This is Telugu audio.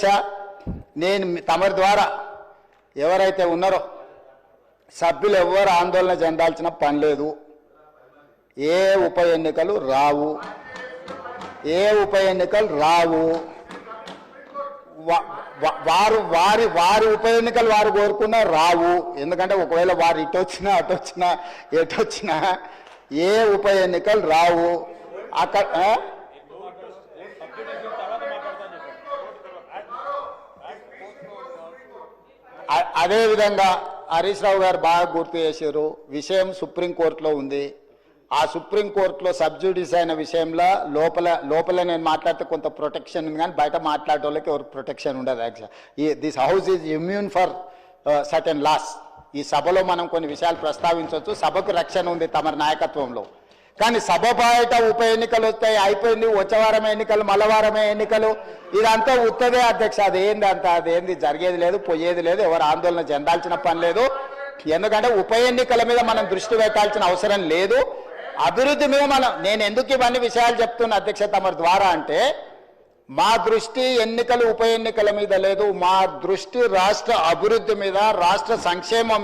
అధ్యక్ష, నేను తమరి ద్వారా ఎవరైతే ఉన్నారో సభ్యులు ఎవరు ఆందోళన చెందాల్సిన పని లేదు. ఏ ఉప ఎన్నికలు రావు, వారు వారి ఉప ఎన్నికలు వారు కోరుకున్నా రావు. ఎందుకంటే ఒకవేళ వారు ఇటు వచ్చినా అటు వచ్చినా ఎటు వచ్చినా ఏ ఉప ఎన్నికలు రావు. అక్కడ అదేవిధంగా హరీష్ రావు గారు బాగా గుర్తు చేశారు. విషయం సుప్రీంకోర్టులో ఉంది. ఆ సుప్రీంకోర్టులో సబ్జుడిస్ అయిన విషయంలో లోపల నేను మాట్లాడితే కొంత ప్రొటెక్షన్ ఉంది, కానీ బయట మాట్లాడే వాళ్ళకి ఎవరు ప్రొటెక్షన్ ఉండదు. Actual this house is immune for certain laws. ఈ సభలో మనం కొన్ని విషయాలు ప్రస్తావించవచ్చు. సభకు రక్షణ ఉంది తమ నాయకత్వంలో. కానీ సభ బయట ఉప ఎన్నికలు వస్తాయి, అయిపోయింది, వచ్చే వారమే ఎన్నికలు, మల్లవారమే ఎన్నికలు, ఇదంతా ఉత్తదే అధ్యక్ష. అదేంది జరిగేది లేదు, పోయేది లేదు, ఎవరు ఆందోళన చెందాల్సిన పని లేదు. ఎందుకంటే ఉప ఎన్నికల మీద మనం దృష్టి పెట్టాల్సిన అవసరం లేదు. అభివృద్ధి మీద నేను ఎందుకు ఇవన్నీ విషయాలు చెప్తున్నా అధ్యక్ష తమరి ద్వారా అంటే, మా దృష్టి ఎన్నికలు ఉప ఎన్నికల మీద లేదు. మా దృష్టి రాష్ట్ర అభివృద్ధి మీద, రాష్ట్ర సంక్షేమం